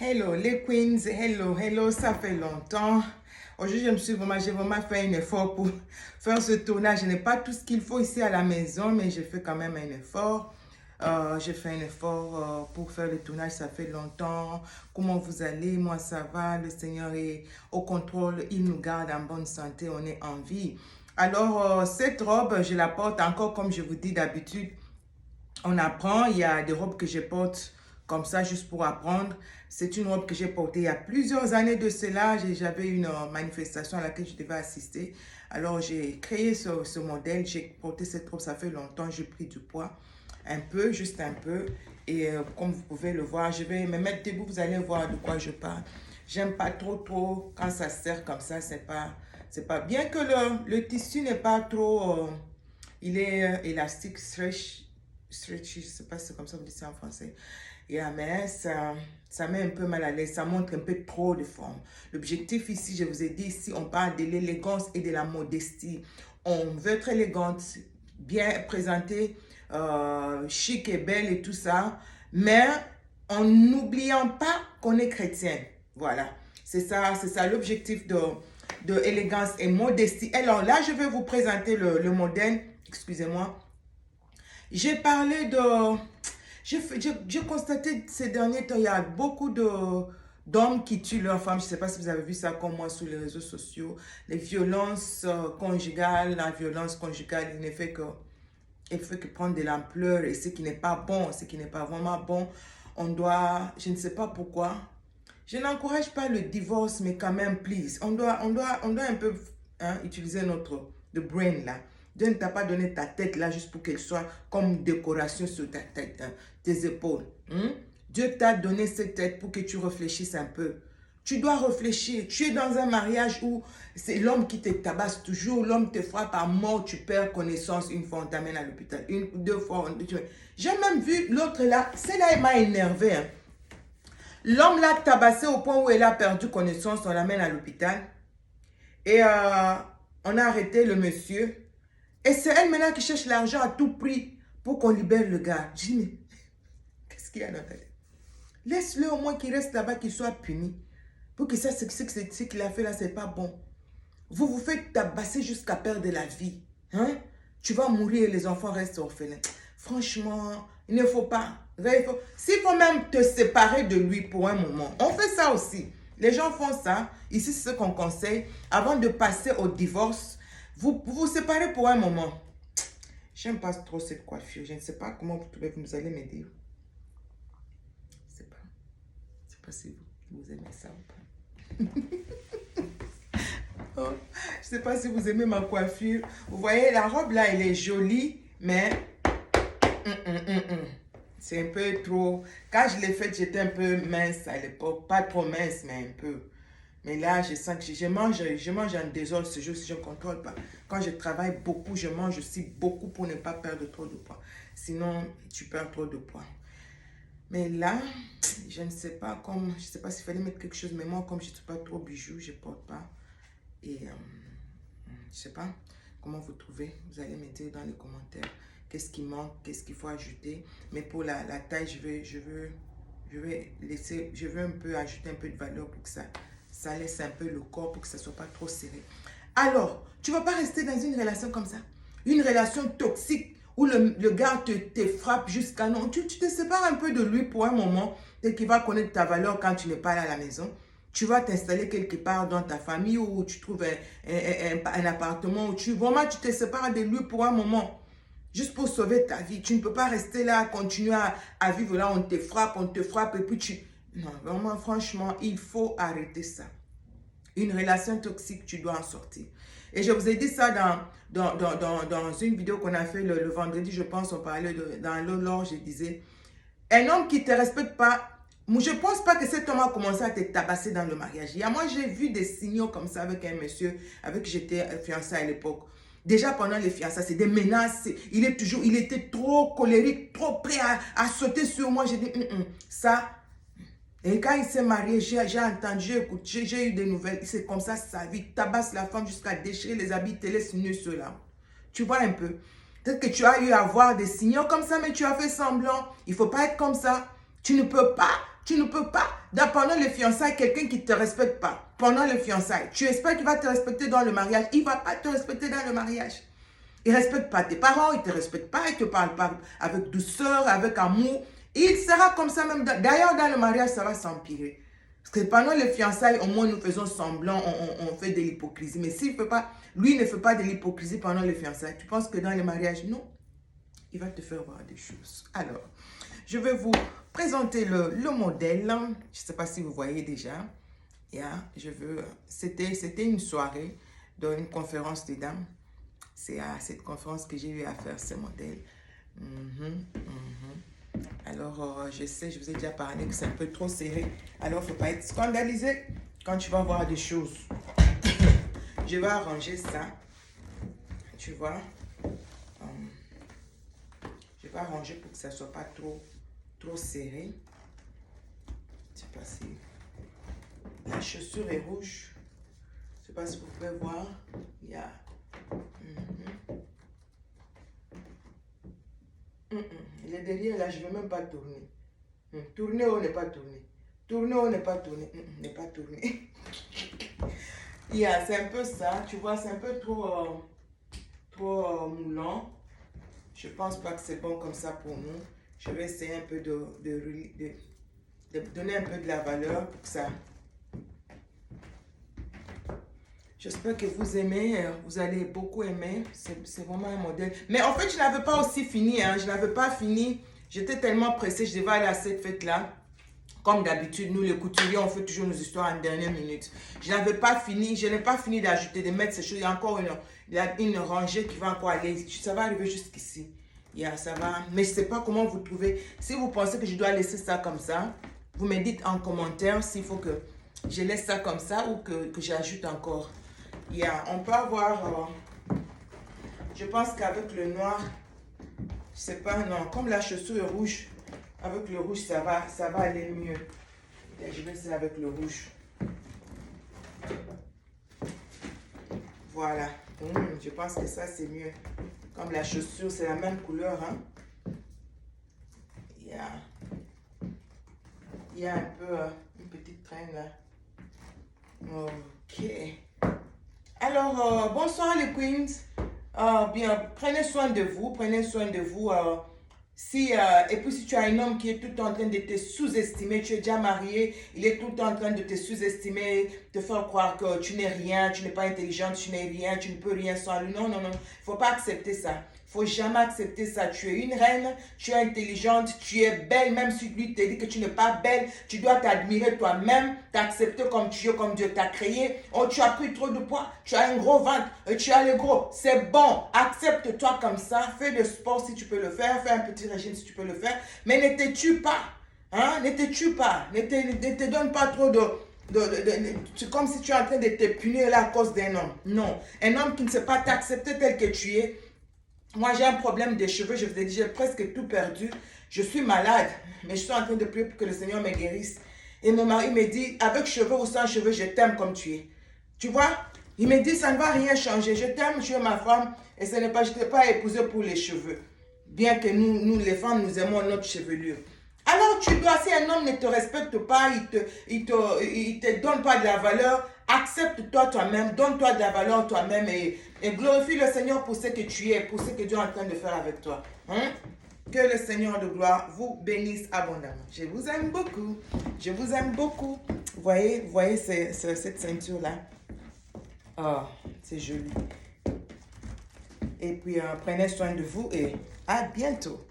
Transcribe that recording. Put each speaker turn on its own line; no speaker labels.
Hello les queens, hello, ça fait longtemps. Aujourd'hui, j'ai vraiment fait un effort pour faire ce tournage. Je n'ai pas tout ce qu'il faut ici à la maison, mais j'ai fait quand même un effort. J'ai fait un effort pour faire le tournage, ça fait longtemps. Comment vous allez? Moi, ça va. Le Seigneur est au contrôle. Il nous garde en bonne santé. On est en vie. Alors, cette robe, je la porte encore comme je vous dis d'habitude. On apprend, il y a des robes que je porte comme ça juste pour apprendre. C'est une robe que j'ai portée il y a plusieurs années de cela. J'avais une manifestation à laquelle je devais assister. Alors j'ai créé ce modèle, j'ai porté cette robe, ça fait longtemps, j'ai pris du poids. Un peu, juste un peu. Et comme vous pouvez le voir, je vais me mettre debout, vous allez voir de quoi je parle. J'aime pas trop quand ça serre comme ça, c'est pas bien que le tissu n'est pas trop, il est élastique, stretchy, je sais pas si c'est comme ça vous dites ça en français. Mais ça met un peu mal à l'aise, ça montre un peu trop de forme. L'objectif ici, je vous ai dit, ici, on parle de l'élégance et de la modestie. On veut être élégante, bien présentée, chic et belle et tout ça, mais en n'oubliant pas qu'on est chrétien. Voilà, c'est ça l'objectif de élégance et modestie. Alors là, je vais vous présenter le modèle, excusez-moi. J'ai parlé de... J'ai constaté ces derniers temps, il y a beaucoup d'hommes qui tuent leurs femmes. Je ne sais pas si vous avez vu ça comme moi sur les réseaux sociaux. Les violences conjugales, la violence conjugale, il ne fait que prendre de l'ampleur. Et ce qui n'est pas bon, ce qui n'est pas vraiment bon, on doit... Je ne sais pas pourquoi. Je n'encourage pas le divorce, mais quand même, please. On doit un peu utiliser le brain là. Dieu ne t'a pas donné ta tête là juste pour qu'elle soit comme décoration sur ta tête, tes épaules. Dieu t'a donné cette tête pour que tu réfléchisses un peu. Tu dois réfléchir. Tu es dans un mariage où c'est l'homme qui te tabasse toujours, l'homme te frappe à mort, tu perds connaissance une fois, on t'amène à l'hôpital. Une, deux fois, j'ai même vu l'autre là, celle-là, elle m'a énervé. L'homme l'a tabassé au point où elle a perdu connaissance, on l'amène à l'hôpital. Et on a arrêté le monsieur. Et c'est elle maintenant qui cherche l'argent à tout prix pour qu'on libère le gars. Je dis, mais qu'est-ce qu'il y a dans ta tête? Laisse-le au moins qu'il reste là-bas, qu'il soit puni. Pour que ça, ce qu'il a fait là, c'est pas bon. Vous vous faites tabasser jusqu'à perdre la vie. Tu vas mourir et les enfants restent orphelins. Franchement, il ne faut pas. S'il faut même te séparer de lui pour un moment, on fait ça aussi. Les gens font ça. Ici, c'est ce qu'on conseille. Avant de passer au divorce, vous séparez pour un moment. J'aime pas trop cette coiffure. Je ne sais pas comment vous allez m'aider. Je sais pas si vous aimez ça ou pas. Oh, je sais pas si vous aimez ma coiffure. Vous voyez, la robe là, elle est jolie, mais c'est un peu trop. Quand je l'ai faite, j'étais un peu mince à l'époque. Pas trop mince, mais un peu. Mais là, je sens que je mange en désordre ce jour si je ne contrôle pas. Quand je travaille beaucoup, je mange aussi beaucoup pour ne pas perdre trop de poids. Sinon, tu perds trop de poids. Mais là, je ne sais pas comme, je sais pas s'il fallait mettre quelque chose. Mais moi, comme je ne suis pas trop bijou, je ne porte pas. Et je sais pas comment vous trouvez. Vous allez me dire dans les commentaires qu'est-ce qui manque, qu'est-ce qu'il faut ajouter. Mais pour la taille, je veux un peu ajouter un peu de valeur pour que ça laisse un peu le corps, pour que ça ne soit pas trop serré. Alors, tu ne vas pas rester dans une relation comme ça. Une relation toxique où le gars te frappe jusqu'à non. Tu te sépares un peu de lui pour un moment, dès qu'il va connaître ta valeur quand tu n'es pas là à la maison. Tu vas t'installer quelque part dans ta famille ou tu trouves un appartement où vraiment tu te sépares de lui pour un moment. Juste pour sauver ta vie. Tu ne peux pas rester là, continuer à vivre là, on te frappe et puis tu... Non, vraiment, franchement, il faut arrêter ça. Une relation toxique, tu dois en sortir. Et je vous ai dit ça dans une vidéo qu'on a fait le vendredi, je pense, on parlait dans l'or, je disais, un homme qui ne te respecte pas, je ne pense pas que cet homme a commencé à te tabasser dans le mariage. Moi, j'ai vu des signaux comme ça avec un monsieur avec qui j'étais fiancée à l'époque. Déjà pendant les fiançailles, c'est des menaces. Il était trop colérique, trop prêt à sauter sur moi. J'ai dit, ça. Et quand il s'est marié, j'ai entendu, j'ai écouté, j'ai eu des nouvelles. C'est comme ça sa vie. Tabasse la femme jusqu'à déchirer les habits, te laisse nus ceux-là. Tu vois un peu. Peut-être que tu as eu à voir des signaux comme ça, mais tu as fait semblant. Il ne faut pas être comme ça. Tu ne peux pas pendant les fiançailles, quelqu'un qui ne te respecte pas, pendant les fiançailles, tu espères qu'il va te respecter dans le mariage, il ne va pas te respecter dans le mariage. Il ne respecte pas tes parents, il ne te respecte pas, il ne te parle pas avec douceur, avec amour. Il sera comme ça même. D'ailleurs, dans le mariage, ça va s'empirer. Parce que pendant les fiançailles, au moins, nous faisons semblant, on fait de l'hypocrisie. Mais s'il ne fait pas, lui ne fait pas de l'hypocrisie pendant les fiançailles, tu penses que dans le mariage, non. Il va te faire voir des choses. Alors, je vais vous présenter le modèle. Je ne sais pas si vous voyez déjà. C'était une soirée d'une conférence des dames. C'est à cette conférence que j'ai eu à faire ce modèle. Alors, je sais, je vous ai déjà parlé que c'est un peu trop serré. Alors, il ne faut pas être scandalisé quand tu vas voir des choses. Je vais arranger ça. Tu vois. Je vais arranger pour que ça ne soit pas trop serré. Je ne sais pas si... La chaussure est rouge. Je ne sais pas si vous pouvez voir. Il y a... Il est derrière là, je ne vais même pas tourner. Tourner ou ne pas tourner. Tourner ou ne pas tourner. Ne pas tourner. C'est un peu ça. Tu vois, c'est un peu trop moulant. Je ne pense pas que c'est bon comme ça pour nous. Je vais essayer un peu de donner un peu de la valeur pour que ça... J'espère que vous aimez, vous allez beaucoup aimer. C'est vraiment un modèle. Mais en fait, je n'avais pas aussi fini. Je n'avais pas fini. J'étais tellement pressée, je devais aller à cette fête-là. Comme d'habitude, nous les couturiers, on fait toujours nos histoires en dernière minute. Je n'avais pas fini, je n'ai pas fini d'ajouter, de mettre ces choses. Il y a encore une rangée qui va encore aller. Ça va arriver jusqu'ici. Ça va. Mais je ne sais pas comment vous trouvez. Si vous pensez que je dois laisser ça comme ça, vous me dites en commentaire s'il faut que je laisse ça comme ça ou que j'ajoute encore. On peut avoir, je pense qu'avec le noir, je sais pas, non, comme la chaussure est rouge, avec le rouge, ça va aller mieux. Je vais essayer avec le rouge. Voilà, je pense que ça c'est mieux. Comme la chaussure, c'est la même couleur, il y a un peu une petite traîne là. Ok. Alors, bonsoir les queens. Bien, prenez soin de vous, prenez soin de vous. Et puis si tu as un homme qui est tout le temps en train de te sous-estimer, tu es déjà marié, il est tout le temps en train de te sous-estimer, te faire croire que tu n'es rien, tu n'es pas intelligente, tu n'es rien, tu ne peux rien sans lui. Non, non, non, il ne faut pas accepter ça. Il ne faut jamais accepter ça. Tu es une reine, tu es intelligente, tu es belle, même si lui te dit que tu n'es pas belle, tu dois t'admirer toi-même, t'accepter comme tu es, comme Dieu t'a créé. Oh, tu as pris trop de poids, tu as un gros ventre, tu as le gros. C'est bon, accepte-toi comme ça, fais du sport si tu peux le faire, fais un petit régime si tu peux le faire, mais ne te tue pas. Ne te tue pas, ne te donne pas trop c'est comme si tu es en train de te punir là à cause d'un homme. Non, un homme qui ne sait pas t'accepter tel que tu es. Moi, j'ai un problème des cheveux, je vous ai dit, j'ai presque tout perdu. Je suis malade, mais je suis en train de prier pour que le Seigneur me guérisse. Et mon mari me dit, avec cheveux ou sans cheveux, je t'aime comme tu es. Tu vois, il me dit, ça ne va rien changer. Je t'aime, tu es ma femme, et je ne t'ai pas épousée pour les cheveux. Bien que nous, les femmes, nous aimons notre chevelure. Alors, tu dois, si un homme ne te respecte pas, il te donne pas de la valeur, accepte-toi toi-même, donne-toi de la valeur toi-même et glorifie le Seigneur pour ce que tu es, pour ce que Dieu est en train de faire avec toi. Que le Seigneur de gloire vous bénisse abondamment. Je vous aime beaucoup. Je vous aime beaucoup. Vous voyez cette ceinture-là? Oh, c'est joli. Et puis, prenez soin de vous et à bientôt.